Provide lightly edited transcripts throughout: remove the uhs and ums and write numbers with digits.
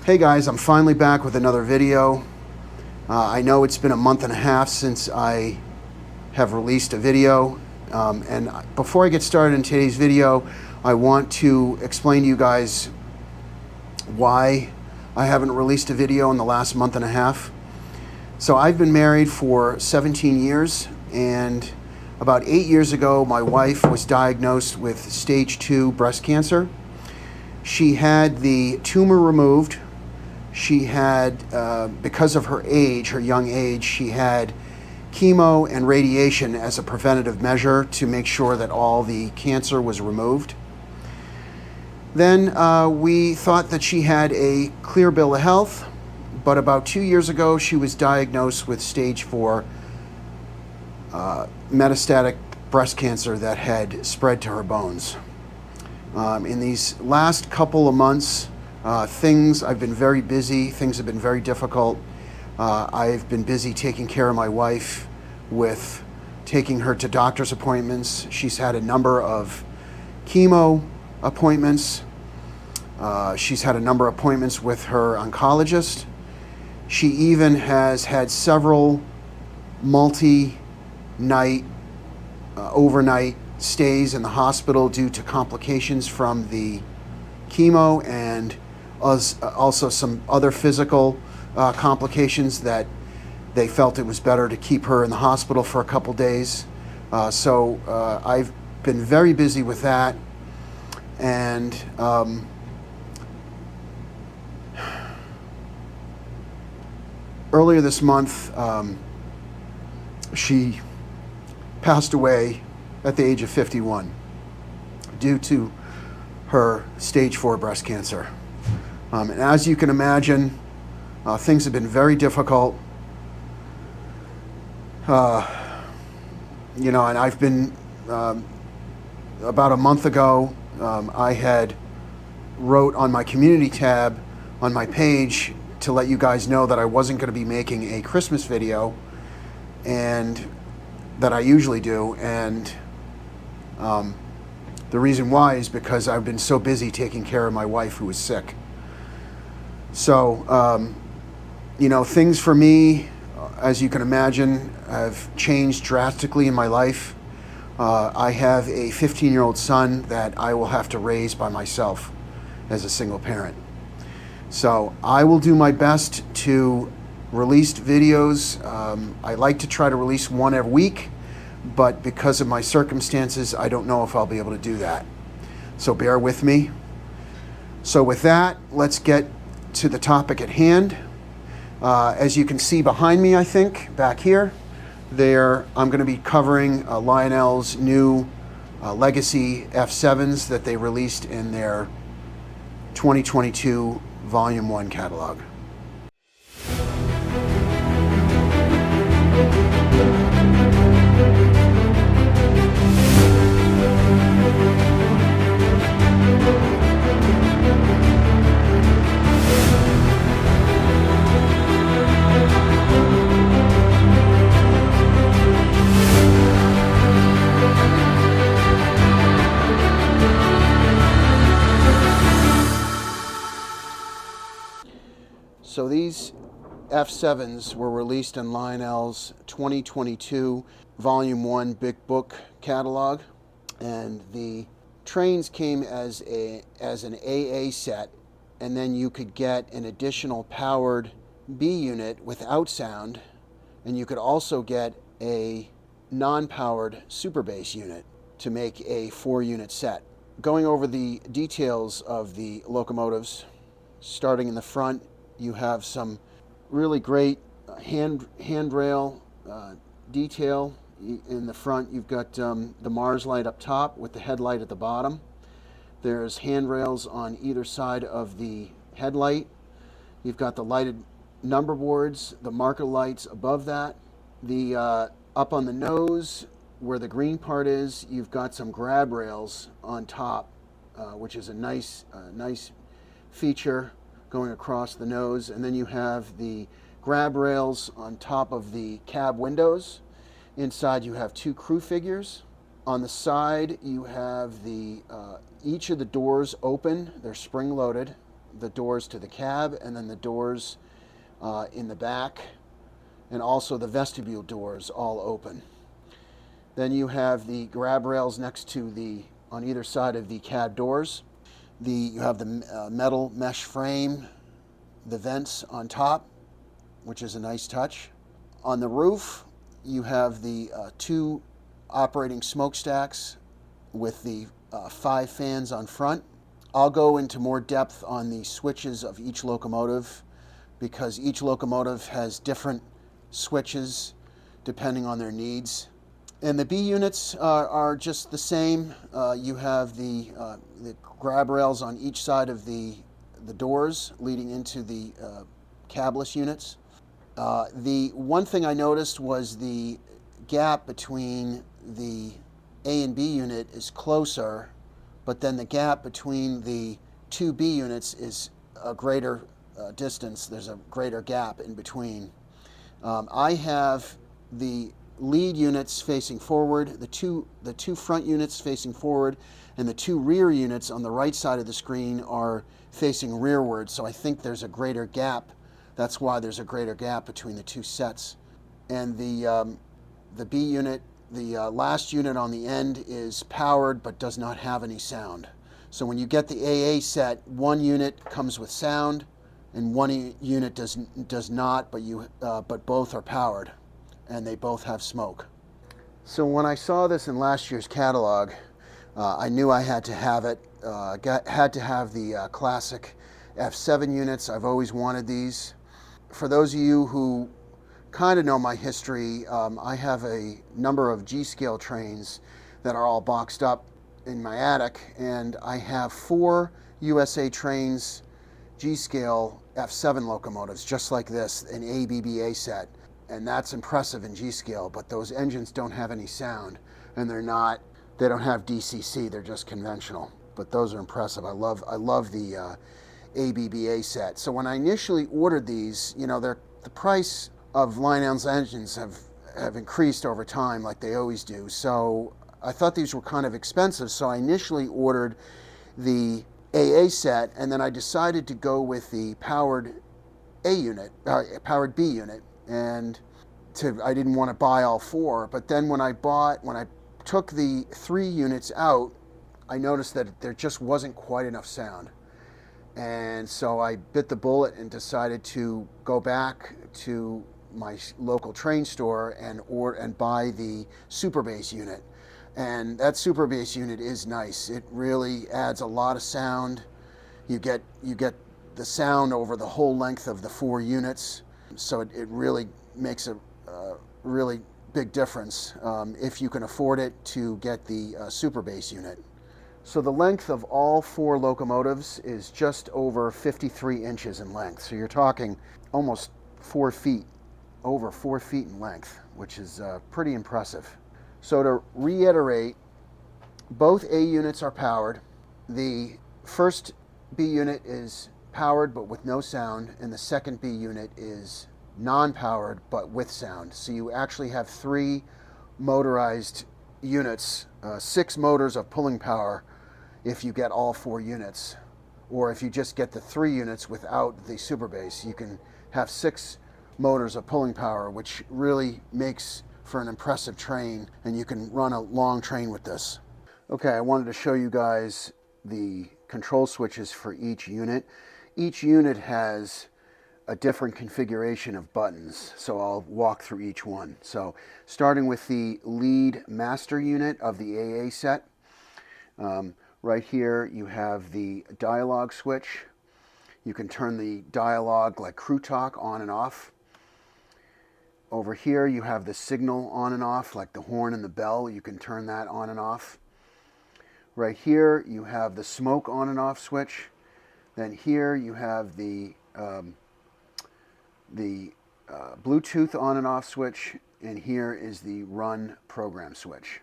Hey guys, I'm finally back with another video. I know it's been a month and a half since I have released a video. And before I get started in today's video, I want to explain to you guys why I haven't released a video in the last month and a half. So I've been married for 17 years, and about 8 years ago, my wife was diagnosed with stage 2 breast cancer. She had the tumor removed. She had, because of her age, her young age, she had chemo and radiation as a preventative measure to make sure that all the cancer was removed. Then we thought that she had a clear bill of health, but about 2 years ago she was diagnosed with stage 4 metastatic breast cancer that had spread to her bones. In these last couple of months, I've been very busy. Things have been very difficult. I've been busy taking care of my wife with taking her to doctor's appointments. She's had a number of chemo appointments. She's had a number of appointments with her oncologist. She even has had several multi-night, overnight stays in the hospital due to complications from the chemo and also some other physical complications that they felt it was better to keep her in the hospital for a couple days. So I've been very busy with that, and earlier this month she passed away at the age of 51 due to her stage 4 breast cancer. And as you can imagine, things have been very difficult. And I've been, about a month ago, I had wrote on my community tab on my page to let you guys know that I wasn't going to be making a Christmas video, and that I usually do, and the reason why is because I've been so busy taking care of my wife who is sick. So, things for me, as you can imagine, have changed drastically in my life. I have a 15-year-old son that I will have to raise by myself as a single parent. So I will do my best to release videos. I like to try to release one every week, but because of my circumstances, I don't know if I'll be able to do that. So bear with me. So with that, let's get to the topic at hand. As you can see behind me, I think, back here, I'm going to be covering Lionel's new Legacy F7s that they released in their 2022 Volume 1 catalog. So these F7s were released in Lionel's 2022 Volume 1 Big Book catalog, and the trains came as an AA set, and then you could get an additional powered B unit without sound, and you could also get a non-powered super bass unit to make a 4-unit set. Going over the details of the locomotives, starting in the front, you have some really great handrail detail. In the front, you've got the Mars light up top with the headlight at the bottom. There's handrails on either side of the headlight. You've got the lighted number boards, the marker lights above that. The up on the nose, where the green part is, you've got some grab rails on top, which is a nice feature going across the nose. And then you have the grab rails on top of the cab windows. Inside you have 2 crew figures. On the side you have each of the doors open. They're spring loaded. the doors to the cab, and then the doors in the back, and also the vestibule doors all open. Then you have the grab rails next to on either side of the cab doors. You have the metal mesh frame, the vents on top, which is a nice touch. On the roof, you have the 2 operating smokestacks with the 5 fans on front. I'll go into more depth on the switches of each locomotive because each locomotive has different switches depending on their needs. And the B units are just the same. You have the grab rails on each side of the doors leading into the cabless units. The one thing I noticed was the gap between the A and B unit is closer, but then the gap between the 2 B units is a greater distance. There's a greater gap in between. I have the lead units facing forward, the two front units facing forward, and the 2 rear units on the right side of the screen are facing rearward, so I think there's a greater gap. That's why there's a greater gap between the 2 sets. And the B unit, the last unit on the end, is powered but does not have any sound. So when you get the AA set, 1 unit comes with sound and 1 unit does not, but both are powered and they both have smoke. So when I saw this in last year's catalog, I knew I had to have it. Had to have the classic F7 units. I've always wanted these. For those of you who kind of know my history, I have a number of G-scale trains that are all boxed up in my attic, and I have 4 USA Trains G-scale F7 locomotives just like this, an ABBA set, and that's impressive in G-scale, but those engines don't have any sound, and they don't have DCC, they're just conventional, but those are impressive. I love the ABBA set. So when I initially ordered these, you know, the price of Lionel's engines have increased over time like they always do. So I thought these were kind of expensive, so I initially ordered the AA set, and then I decided to go with the powered powered B unit, and I didn't want to buy all 4. But then when I took the 3 units out, I noticed that there just wasn't quite enough sound. And so I bit the bullet and decided to go back to my local train store and buy the super bass unit. And that super bass unit is nice. It really adds a lot of sound. You get the sound over the whole length of the 4 units. So it really makes a really big difference if you can afford it to get the super bass unit. So the length of all 4 locomotives is just over 53 inches in length. So you're talking almost 4 feet, over 4 feet in length, which is pretty impressive. So to reiterate, both A units are powered. The first B unit is powered but with no sound, and the second B unit is non-powered but with sound. So you actually have 3 motorized units, 6 motors of pulling power if you get all 4 units. Or if you just get the 3 units without the super bass, you can have 6 motors of pulling power, which really makes for an impressive train, and you can run a long train with this. Okay, I wanted to show you guys the control switches for each unit. Each unit has a different configuration of buttons, so I'll walk through each one. So starting with the lead master unit of the AA set, right here you have the dialogue switch. You can turn the dialogue like crew talk on and off. Over here you have the signal on and off, like the horn and the bell. You can turn that on and off. Right here you have the smoke on and off switch. Then here you have the Bluetooth on and off switch, and here is the run program switch.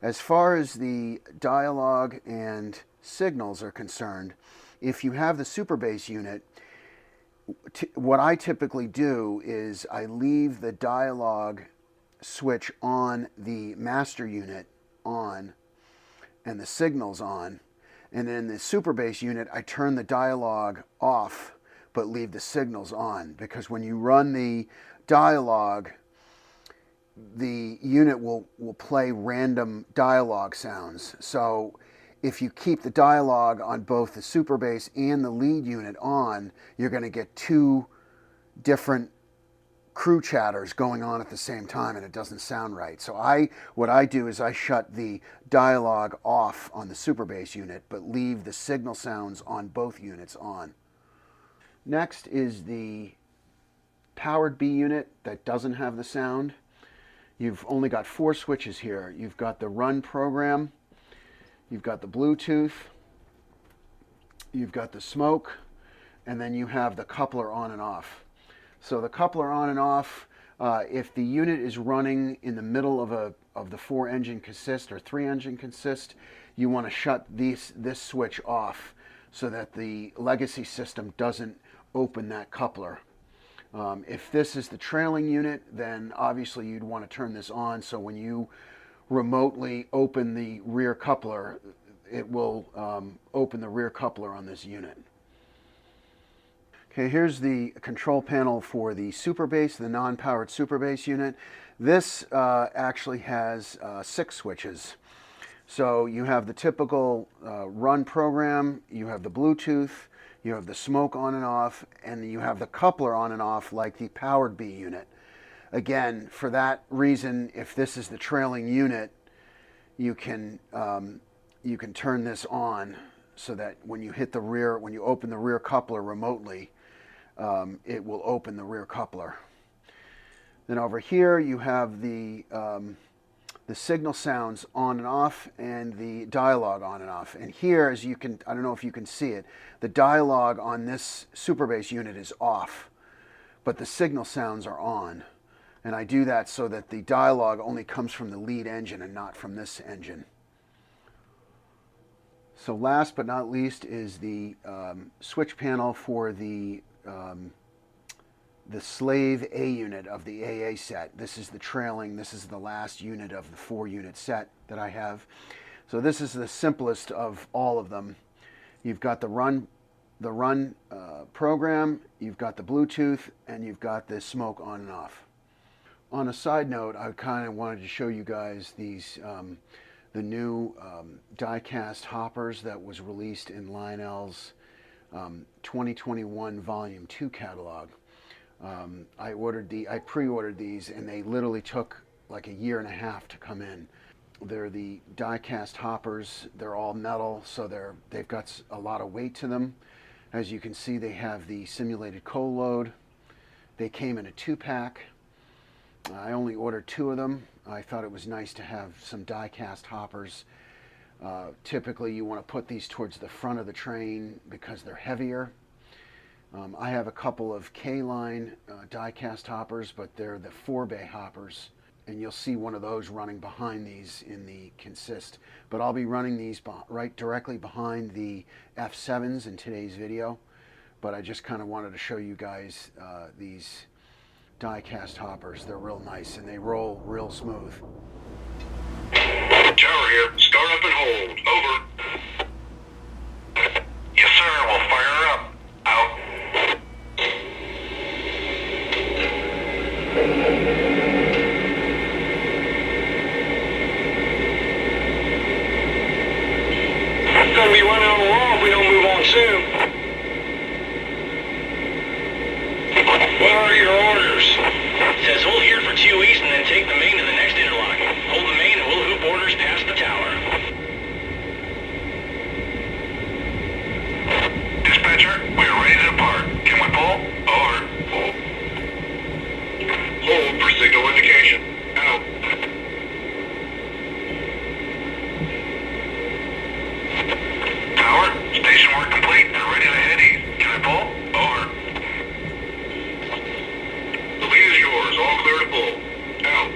As far as the dialogue and signals are concerned, if you have the super bass unit, what I typically do is I leave the dialogue switch on the master unit on and the signals on, And in the super bass unit, I turn the dialogue off, but leave the signals on, because when you run the dialogue, the unit will play random dialogue sounds. So if you keep the dialogue on both the super bass and the lead unit on, you're going to get two different crew chatters going on at the same time, and it doesn't sound right. So what I do is I shut the dialogue off on the super bass unit, but leave the signal sounds on both units on. Next is the powered B unit that doesn't have the sound. You've only got 4 switches here. You've got the run program, you've got the Bluetooth, you've got the smoke, and then you have the coupler on and off. So the coupler on and off, if the unit is running in the middle of the 4-engine consist or 3-engine consist, you want to shut this switch off so that the legacy system doesn't open that coupler. If this is the trailing unit, then obviously you'd want to turn this on, so when you remotely open the rear coupler, it will open the rear coupler on this unit. Okay, here's the control panel for the super bass, the non-powered super bass unit. This actually has 6 switches. So you have the typical run program, you have the Bluetooth, you have the smoke on and off, and you have the coupler on and off like the powered B unit. Again, for that reason, if this is the trailing unit, you can turn this on so that when you hit the rear, when you open the rear coupler remotely, it will open the rear coupler. Then over here you have the signal sounds on and off and the dialogue on and off. And here, as you can, I don't know if you can see it, the dialogue on this super bass unit is off, but the signal sounds are on. And I do that so that the dialogue only comes from the lead engine and not from this engine. So last but not least is the switch panel for the slave A unit of the AA set. This is the trailing, this is the last unit of the 4-unit set that I have. So this is the simplest of all of them. You've got the run program, you've got the Bluetooth, and you've got the smoke on and off. On a side note, I kind of wanted to show you guys these the new die-cast hoppers that was released in Lionel's 2021 Volume 2 catalog. I pre-ordered these, and they literally took like a year and a half to come in. They're the die-cast hoppers. They're all metal, so they've got a lot of weight to them. As you can see, they have the simulated coal load. They came in a 2-pack. I only ordered 2 of them. I thought it was nice to have some die-cast hoppers. Typically, you want to put these towards the front of the train because they're heavier. I have a couple of K-line die-cast hoppers, but they're the 4-bay hoppers, and you'll see one of those running behind these in the consist. But I'll be running these right directly behind the F7s in today's video. But I just kind of wanted to show you guys these die-cast hoppers. They're real nice, and they roll real smooth. Tower here. Start up and hold. Over. Yes, sir. We'll fire her up. Out. It's going to be running on the wall if we don't move on soon. What are your orders? Says hold here for 2 east and then take the main to the next interlock. Hold the main and we'll hoop orders past the tower. Dispatcher, we are ready to depart. Can we pull? Over. Hold for signal indication. Out. Tower, station work complete and ready to head east. Can I pull? Over. The lead is yours. All clear to pull. Out.